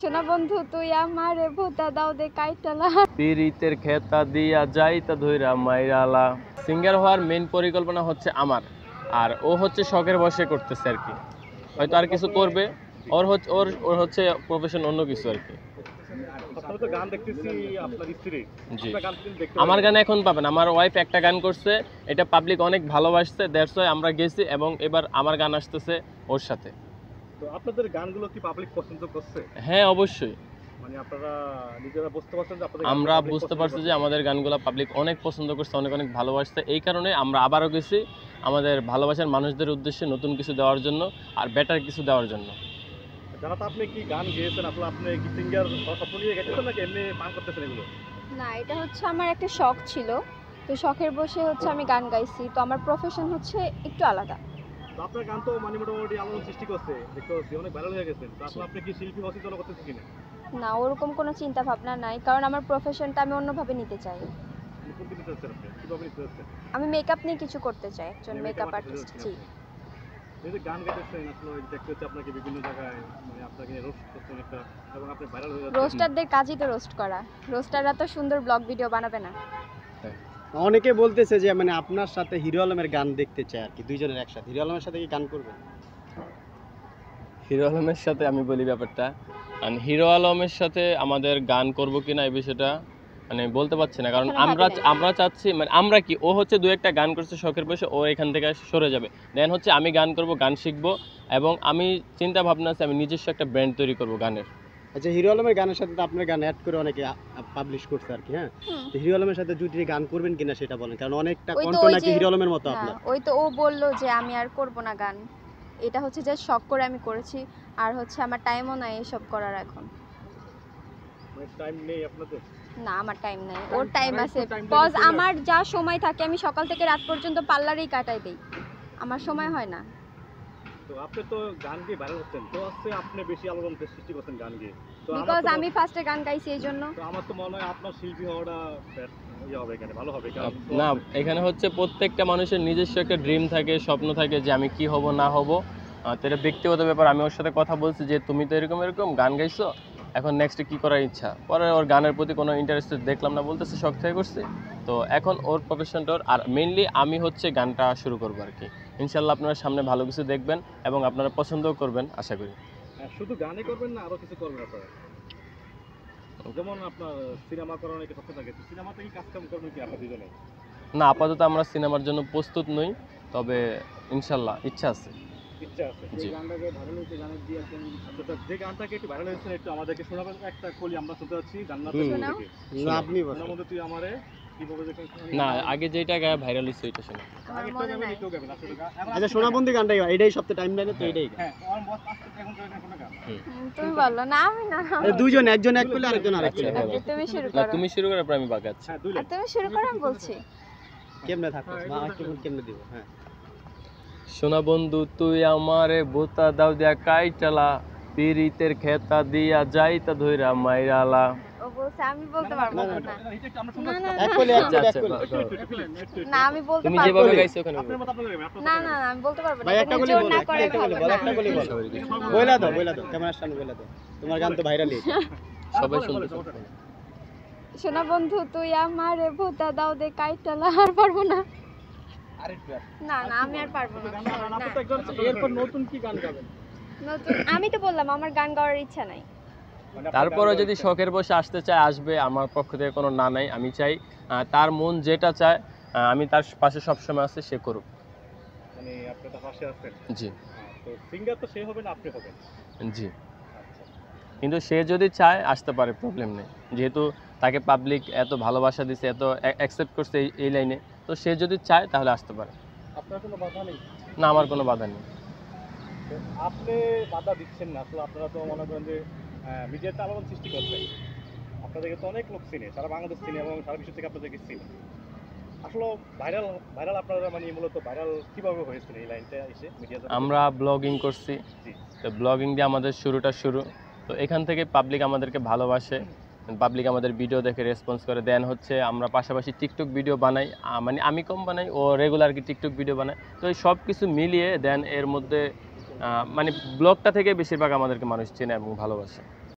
শোনা বন্ধু তুই আমারে ভূতা দাও দে কাইটালা পিরিতের খেতা দিয়া যাইতা ধইরা মাইরালা। সিঙ্গার হওয়ার মেইন পরিকল্পনা হচ্ছে আমার, আর ও হচ্ছে শখের বসে করতেছে আর কি। হয়তো আর কিছু করবে, ওর হচ্ছে প্রফেশন অন্য কিছু আর কি। জি, আমার গান এখন পাবেন। আমার ওয়াইফ একটা গান করছে, এটা পাবলিক অনেক ভালোবাসছে, দ্যাটস ওয়াই আমরা গেছি এবং এবার আমার গান আসতেছে ওর সাথে। তো আপনাদের গানগুলো কি পাবলিক পছন্দ করছে? হ্যাঁ অবশ্যই, মানে আপনারা নিজেরা বুঝতে পারছেন যে আপনাদের আমরা বুঝতে পারছি যে আমাদের গানগুলো পাবলিক অনেক পছন্দ করছে, অনেক অনেক ভালোবাসছে। এই কারণে আমরা আবারও গেছি আমাদের ভালোবাসার মানুষদের উদ্দেশ্যে নতুন কিছু দেওয়ার জন্য আর বেটার কিছু দেওয়ার জন্য। জানাতে আপনি কি গান গেয়েছেন, আসলে আপনি কি সিঙ্গার স্বপ্ন নিয়ে গেছেন নাকি এমনি পান করতেছেন এগুলো? না, এটা হচ্ছে আমার একটা শখ ছিল, তো শখের বসে হচ্ছে আমি গান গাইছি। তো আমার প্রফেশন হচ্ছে একটু আলাদা। তো আপনার গান তো মানে মোটামুটি আলোড়ন সৃষ্টি করছে, দেখতে পাচ্ছি অনেক ভাইরাল হয়ে গেছেন। তো আসলে আপনি কি শিল্পী হওয়ার চিন্তা করতেছেন কিনা? না, ওরকম কোনো চিন্তা ভাবনা নাই, কারণ আমার প্রফেশনটা আমি অন্যভাবে নিতে চাই। কোন দিকে চাচ্ছেন আপনি, কিভাবে নিতে চাচ্ছেন? আমি মেকআপ নিয়ে কিছু করতে চাই, একজন মেকআপ আর্টিস্ট। জি, এই যে গান গাইতেছেন, আসলে দেখতে হচ্ছে আপনাকে বিভিন্ন জায়গায় মানে আপনাকে রোস্ট করছেন একটা, এবং আপনি ভাইরাল হয়ে যাচ্ছেন। রোস্টারদের কাজই তো রোস্ট করা, রোস্টাররা তো সুন্দর ব্লগ ভিডিও বানাবে না। অনেকে বলতেছে যে মানে আপনার সাথে হিরো আলমের গান দেখতে চায় আর কি, দুইজনের একসাথে। হিরো আলমের সাথে কি গান করবেন? হিরো আলমের সাথে আমি বলি ব্যাপারটা, হিরো আলমের সাথে আমাদের গান করব কিনা এই বিষয়টা মানে বলতে পারছি না, কারণ আমরা চাচ্ছি মানে আমরা কি, ও হচ্ছে দু একটা গান করছে শখের বসে, ও এখান থেকে সরে যাবে। দেন হচ্ছে আমি গান করব, গান শিখবো, এবং আমি চিন্তা ভাবনা আছে আমি নিজস্ব একটা ব্র্যান্ড তৈরি করব গানের। আচ্ছা, হিরো আলমের গানের সাথে তো আপনার গান অ্যাড করে অনেকে পাবলিশ করছে আর কি। হ্যাঁ, তো হিরো আলমের সাথে জুটি গান করবেন কিনা সেটা বলেন, কারণ অনেকটা কণ্ঠ নাকি হিরো আলমের মতো আপনার। ওই তো ও বললো যে আমি আর করব না গান, এটা হচ্ছে যে শখ করে আমি করেছি, আর হচ্ছে আমার টাইমও নাই এসব করার এখন। মানে টাইম নেই আপনাদের? না, আমার টাইম নাই, ওর টাইম আছে। কজ আমার যা সময় থাকে আমি সকাল থেকে রাত পর্যন্ত পার্লারেই কাটাই দেই, আমার সময় হয় না। তো আপনি তো গান গিয়ে ভাইরাল হচ্ছেন, তো হচ্ছে আপনি বেশি আলোড়ন সৃষ্টি করছেন গান গিয়ে। তো বিকজ আমি ফার্স্টে গান গাইছি এই জন্য। তো আমার তো মনে হয় আপনার শিল্পী হওয়াটা ইয়ে হবে, এখানে ভালো হবে। না, এখানে হচ্ছে প্রত্যেকটা মানুষের নিজস্ব একটা ড্রিম থাকে, স্বপ্ন থাকে যে আমি কি হব না হব। তো এটা ব্যক্তিগত ব্যাপার। আমি ওর সাথে কথা বলছি যে তুমি তো এরকম এরকম গান গাইছো, এখন নেক্সটে কী করার ইচ্ছা। পরে ওর গানের প্রতি কোনো ইন্টারেস্ট দেখলাম না, বলতেছে শখ থেকে করছে। তো এখন ওর প্রফেশনটার, আর মেইনলি আমি হচ্ছে গানটা শুরু করবো আর কি। ইনশাল্লাহ আপনারা সামনে ভালো কিছু দেখবেন এবং আপনারা পছন্দও করবেন আশা করি। শুধু গানই করবেন না, আরো কিছু করবেন আপনারা? যেমন আপনার সিনেমা করার অনেক স্বপ্ন থাকে, সিনেমাতে কি কাজ কাম করবেন কি আপনারা দুজনে? না, আপাতত আমরা সিনেমার জন্য প্রস্তুত নই, তবে ইনশাল্লাহ ইচ্ছা আছে। ইচ্ছা আছে। জি, যে গানটাকে ভাইরাল হয়েছে, গানের দিয়ে যে গানটাকে একটু ভাইরাল হয়েছে একটু আমাদেরকে শোনাবেন। একটা কলি আমরা শুনতে যাচ্ছি জান্নাতের শোনাও। থেকে। না, আপনি বলেন। শোনার মধ্যে তুই আমারে কিভাবে দেখেন? না, আগে যেটা গায়ে ভাইরাল হয়েছে ওইটা শোনা। আমার মনে নাই। আচ্ছা, সোনাবন্দি গানটাই এটাই সবচেয়ে টাইম লাইনে তো এটাই গান। হ্যাঁ, আমার বস আজকে এখন করে কোন গান? তুমি বললো না, আমি না। দুইজন, একজন এক করলে আরেকজন আরেক করলে। Okay, তুমি শুরু না, করো। তুমি শুরু করে আমি বাগাচ্ছি। হ্যাঁ, দুই আর লাইন। তুমি শুরু করো, আমি বলছি। কেমনে থাকো মা, একটু কেমনে দিব? হ্যাঁ, সোনা বন্ধু তুই আমারে বোতা দাও দিয়া কাইটালা, পিরিতের খেতা দিয়া যাইতা ধইরা মাইরালা। ও বলছে আমি বলতে পারবো না। এটা একটু আমরা শুনতে না, না, যাচ্ছি। এক করলে এক আচ্ছা, করলে এক আচ্ছা, করলে। না, আমি বলতে তুমি পারবো যেভাবে না। গাইছো ওখানে আপনার মত আপনাদের গান, না, না, না, আমি বলতে পারবো না। ভাই, এটা একটা নিয়ে কলি জোর বলো, না করে একটা কলি ভালো বলো, না। একটা কলি বলো। বইলা দাও ক্যামেরার সামনে বইলা দাও। তোমার গান তো ভাইরালই। সবাই শুনতে। শোনা বন্ধু তুই আমারে ভূতা দাও দে কাইটালা, আর পারবো না। না, না, আমি আর পারবো না। না। এরপর নতুন কি গান গাবেন? নতুন আমি তো বললাম আমার গান গাওয়ার ইচ্ছা নাই। তারপরে যদি শখের বসে আসতে চায় আসবে, আমার পক্ষ থেকে কোনো না নাই। আমি চাই তার মন যেটা চায়, আমি তার পাশে সবসময় আছি, সে করুক। মানে আপনি তো পাশে আছেন। জি, তো সিঙ্গার তো সে হবে না, আপনি হবেন। জি, কিন্তু সে যদি চায় আসতে পারে, প্রবলেম নেই। যেহেতু তাকে পাবলিক এত ভালোবাসা দিছে, এত অ্যাকসেপ্ট করছে এই লাইনে, তো সে যদি চায় তাহলে আসতে পারে। আপনার কোনো বাধা নেই? না, আমার কোনো বাধা নেই। তো আপনি বাধা দিচ্ছেন না, আসলে আপনারা তো মনে করেন যে মিডিয়াতে আলোড়ন সৃষ্টি করছেন। আপনাদেরকে তো অনেক লোক চিনে, সারা বাংলাদেশ চিনে এবং সারা বিশ্ব থেকে আপনাদেরকে চিনে। আসলে ভাইরাল আপনারা মানে মূলত ভাইরাল কিভাবে হয়েছিল এই লাইনটা এসে মিডিয়াতে? আমরা ব্লগিং করছি, জি। তো ব্লগিং দিয়ে আমাদের শুরুটা শুরু। তো এখান থেকে পাবলিক আমাদেরকে ভালোবাসে, পাবলিক আমাদের ভিডিও দেখে রেসপন্স করে। দেন হচ্ছে আমরা পাশাপাশি টিকটক ভিডিও বানাই, মানে আমি কম বানাই, ও রেগুলার কি টিকটক ভিডিও বানায়। তো এই সব কিছু মিলিয়ে দেন এর মধ্যে মানে ব্লগটা থেকে বেশিরভাগ আমাদেরকে মানুষ চেনে এবং ভালোবাসে।